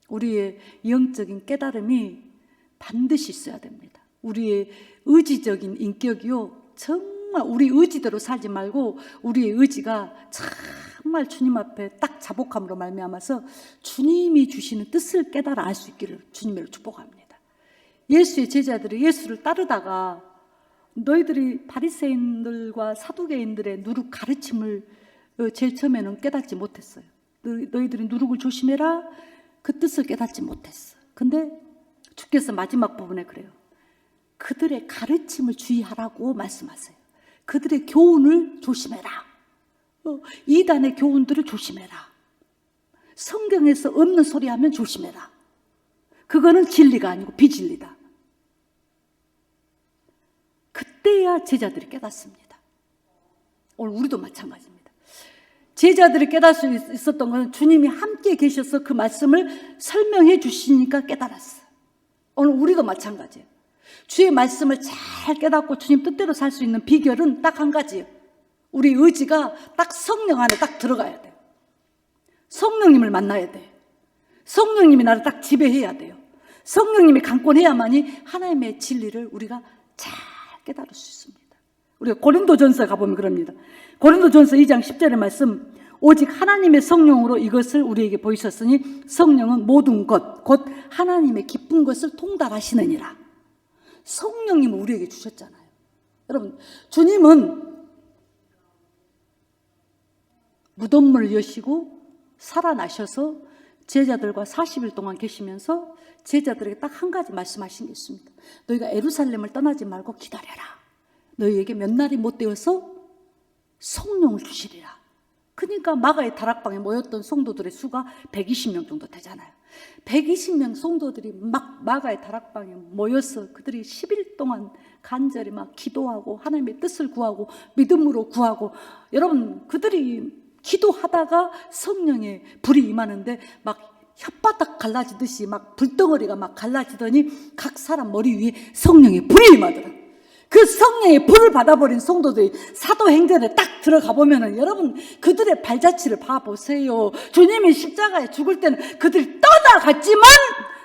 우리의 영적인 깨달음이 반드시 있어야 됩니다. 우리의 의지적인 인격이요, 정말 우리 의지대로 살지 말고 우리의 의지가 정말 주님 앞에 딱 자복함으로 말미암아서 주님이 주시는 뜻을 깨달아 알 수 있기를 주님으로 축복합니다. 예수의 제자들이 예수를 따르다가 너희들이 바리새인들과 사두개인들의 누룩 가르침을 제일 처음에는 깨닫지 못했어요. 너희들이 누룩을 조심해라, 그 뜻을 깨닫지 못했어. 근데 주께서 마지막 부분에 그래요. 그들의 가르침을 주의하라고 말씀하세요. 그들의 교훈을 조심해라. 이단의 교훈들을 조심해라. 성경에서 없는 소리 하면 조심해라. 그거는 진리가 아니고 비진리다. 그때야 제자들이 깨닫습니다. 오늘 우리도 마찬가지입니다. 제자들이 깨달을 수 있었던 것은 주님이 함께 계셔서 그 말씀을 설명해 주시니까 깨달았어요. 오늘 우리도 마찬가지예요. 주의 말씀을 잘 깨닫고 주님 뜻대로 살 수 있는 비결은 딱 한 가지예요. 우리 의지가 딱 성령 안에 딱 들어가야 돼요. 성령님을 만나야 돼요. 성령님이 나를 딱 지배해야 돼요. 성령님이 강권해야만이 하나님의 진리를 우리가 잘 깨달을 수 있습니다. 우리가 고린도전서 가보면 그럽니다. 고린도전서 2장 10절의 말씀, 오직 하나님의 성령으로 이것을 우리에게 보이셨으니 성령은 모든 것 곧 하나님의 기쁜 것을 통달하시느니라. 성령님을 우리에게 주셨잖아요. 여러분, 주님은 무덤문을 여시고 살아나셔서 제자들과 40일 동안 계시면서 제자들에게 딱 한 가지 말씀하신 게 있습니다. 너희가 예루살렘을 떠나지 말고 기다려라. 너희에게 몇 날이 못 되어서 성령을 주시리라. 그러니까 마가의 다락방에 모였던 성도들의 수가 120명 정도 되잖아요. 120명 성도들이 막 마가의 다락방에 모여서 그들이 10일 동안 간절히 막 기도하고 하나님의 뜻을 구하고 믿음으로 구하고, 여러분 그들이 기도하다가 성령의 불이 임하는데 막 혓바닥 갈라지듯이 막 불덩어리가 막 갈라지더니 각 사람 머리 위에 성령의 불이 임하더라. 그 성령의 불을 받아버린 성도들이 사도행전에 딱 들어가 보면은 여러분 그들의 발자취를 봐보세요. 주님이 십자가에 죽을 때는 그들이 떠나갔지만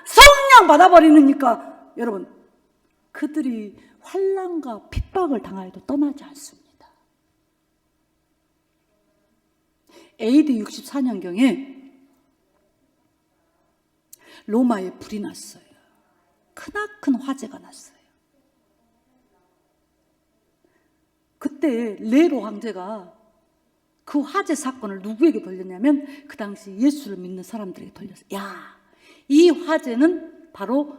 성령 받아버리니까 여러분 그들이 환난과 핍박을 당하여도 떠나지 않습니다. AD 64년경에 로마에 불이 났어요. 크나큰 화재가 났어요. 그때 네로 황제가 그 화재 사건을 누구에게 돌렸냐면 그 당시 예수를 믿는 사람들에게 돌렸어요. 야, 이 화재는 바로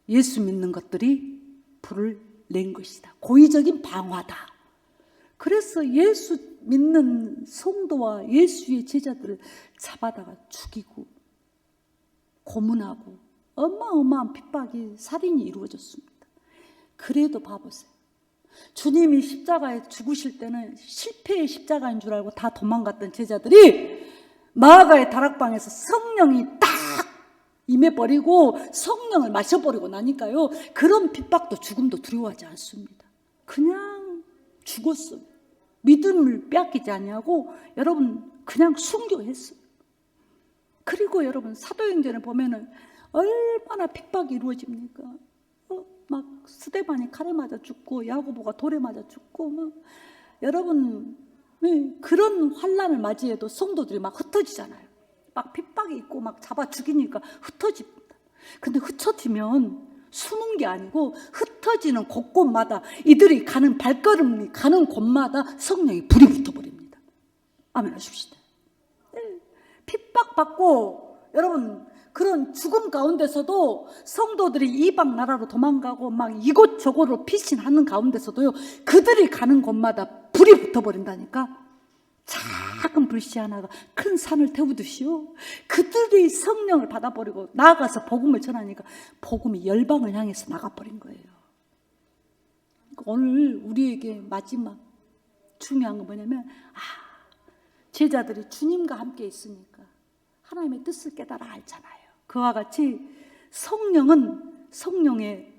예수 믿는 것들이 불을 낸 것이다. 고의적인 방화다. 그래서 예수 믿는 성도와 예수의 제자들을 잡아다가 죽이고 고문하고 어마어마한 핍박이 살인이 이루어졌습니다. 그래도 봐보세요. 주님이 십자가에 죽으실 때는 실패의 십자가인 줄 알고 다 도망갔던 제자들이 마가의 다락방에서 성령이 딱 임해버리고 성령을 마셔버리고 나니까요, 그런 핍박도 죽음도 두려워하지 않습니다. 그냥 죽었어요. 믿음을 빼앗기지 아니하고 여러분 그냥 순교했어요. 그리고 여러분 사도행전에 보면은 얼마나 핍박이 이루어집니까? 막 스데반이 칼에 맞아 죽고 야고보가 돌에 맞아 죽고 막 여러분 그런 환난을 맞이해도 성도들이 막 흩어지잖아요. 막 핍박이 있고 막 잡아 죽이니까 흩어집니다. 근데 흩어지면 숨은 게 아니고 흩어지는 곳곳마다 이들이 가는 발걸음이 가는 곳마다 성령이 불이 붙어버립니다. 아멘 하십시다. 핍박받고 여러분 그런 죽음 가운데서도 성도들이 이방 나라로 도망가고 막 이곳저곳으로 피신하는 가운데서도요, 그들이 가는 곳마다 불이 붙어버린다니까. 작은 불씨 하나가 큰 산을 태우듯이요, 그들이 성령을 받아버리고 나아가서 복음을 전하니까 복음이 열방을 향해서 나가버린 거예요. 오늘 우리에게 마지막 중요한 건 뭐냐면, 제자들이 주님과 함께 있으니까 하나님의 뜻을 깨달아 알잖아요. 그와 같이 성령의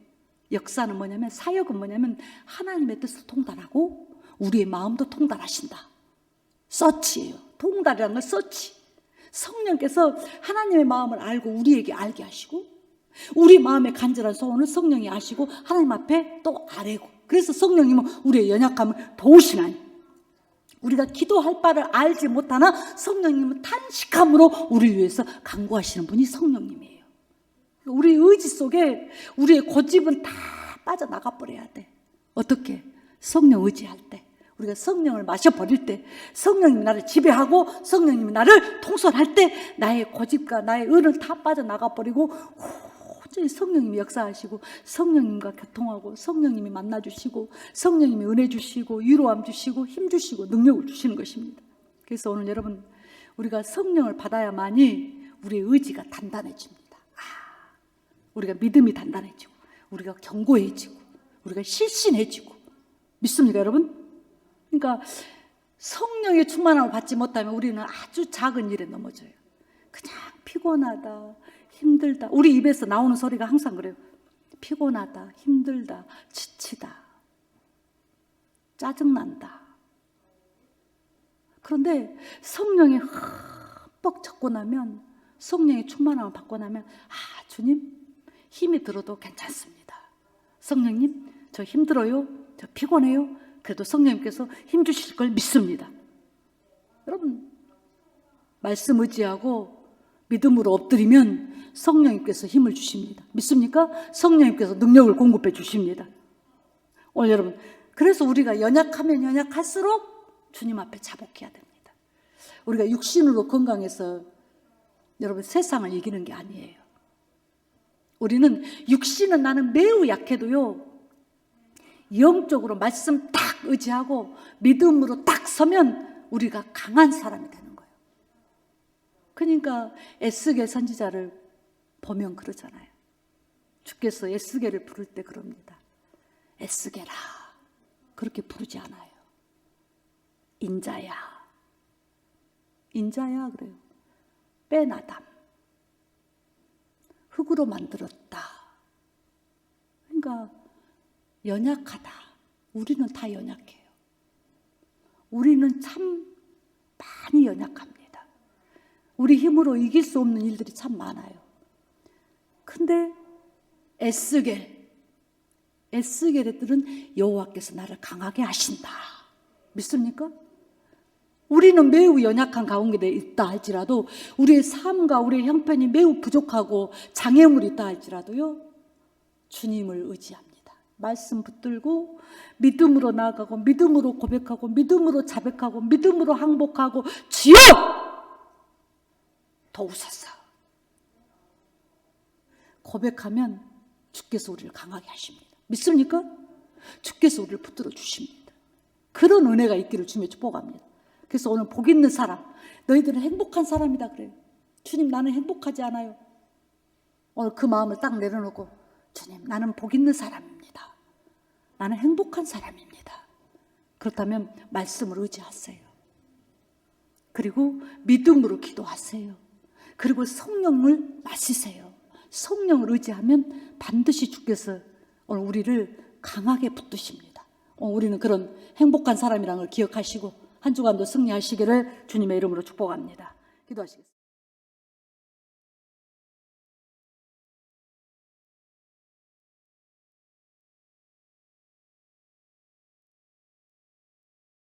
역사는 뭐냐면, 사역은 뭐냐면 하나님의 뜻을 통달하고 우리의 마음도 통달하신다. 서치예요. 통달이라는 건 서치. 성령께서 하나님의 마음을 알고 우리에게 알게 하시고, 우리 마음의 간절한 소원을 성령이 아시고 하나님 앞에 또 아뢰고, 그래서 성령님은 우리의 연약함을 도우시나니, 우리가 기도할 바를 알지 못하나 성령님은 탄식함으로 우리 위해서 간구하시는 분이 성령님이에요. 우리 의지 속에 우리의 고집은 다 빠져나가 버려야 돼. 어떻게? 성령 의지할 때, 우리가 성령을 마셔버릴 때, 성령님이 나를 지배하고 성령님이 나를 통솔할 때 나의 고집과 나의 의는 다 빠져나가 버리고 온전히 성령님이 역사하시고 성령님과 교통하고 성령님이 만나주시고 성령님이 은혜 주시고 위로함 주시고 힘 주시고 능력을 주시는 것입니다. 그래서 오늘 여러분 우리가 성령을 받아야만이 우리의 의지가 단단해집니다. 우리가 믿음이 단단해지고 우리가 견고해지고 우리가 실신해지고 믿습니까 여러분? 그러니까 성령의 충만함을 받지 못하면 우리는 아주 작은 일에 넘어져요. 그냥 피곤하다, 힘들다. 우리 입에서 나오는 소리가 항상 그래요. 피곤하다, 힘들다, 지치다, 짜증난다. 그런데 성령이 흠뻑 젖고 나면, 성령의 충만함을 받고 나면 주님 힘이 들어도 괜찮습니다. 성령님 저 힘들어요, 저 피곤해요. 그래도 성령님께서 힘 주실 걸 믿습니다. 여러분 말씀 의지하고 믿음으로 엎드리면 성령님께서 힘을 주십니다. 믿습니까? 성령님께서 능력을 공급해 주십니다. 오늘 여러분 그래서 우리가 연약하면 연약할수록 주님 앞에 자복해야 됩니다. 우리가 육신으로 건강해서 여러분 세상을 이기는 게 아니에요. 우리는 육신은 나는 매우 약해도요 영적으로 말씀 딱 의지하고 믿음으로 딱 서면 우리가 강한 사람이 되는 거예요. 그러니까 에스겔 선지자를 보면 그러잖아요. 주께서 에스겔을 부를 때 그럽니다. 에스겔아 그렇게 부르지 않아요. 인자야 인자야 그래요. 빼나담 흙으로 만들었다. 그러니까 연약하다. 우리는 다 연약해요. 우리는 참 많이 연약합니다. 우리 힘으로 이길 수 없는 일들이 참 많아요. 근데 에스겔의 들은 여호와께서 나를 강하게 하신다. 믿습니까? 우리는 매우 연약한 가운데 있다 할지라도 우리의 삶과 우리의 형편이 매우 부족하고 장애물이 있다 할지라도요 주님을 의지합니다. 말씀 붙들고 믿음으로 나아가고 믿음으로 고백하고 믿음으로 자백하고 믿음으로 항복하고 주여 도우소서 고백하면 주께서 우리를 강하게 하십니다. 믿습니까? 주께서 우리를 붙들어 주십니다. 그런 은혜가 있기를 주님의 축복합니다. 그래서 오늘 복 있는 사람, 너희들은 행복한 사람이다 그래요. 주님 나는 행복하지 않아요. 오늘 그 마음을 딱 내려놓고 주님 나는 복 있는 사람입니다. 나는 행복한 사람입니다. 그렇다면 말씀을 의지하세요. 그리고 믿음으로 기도하세요. 그리고 성령을 마시세요. 성령을 의지하면 반드시 주께서 오늘 우리를 강하게 붙드십니다. 우리는 그런 행복한 사람이라는 걸 기억하시고 한 주간도 승리하시기를 주님의 이름으로 축복합니다. 기도하시겠습니다.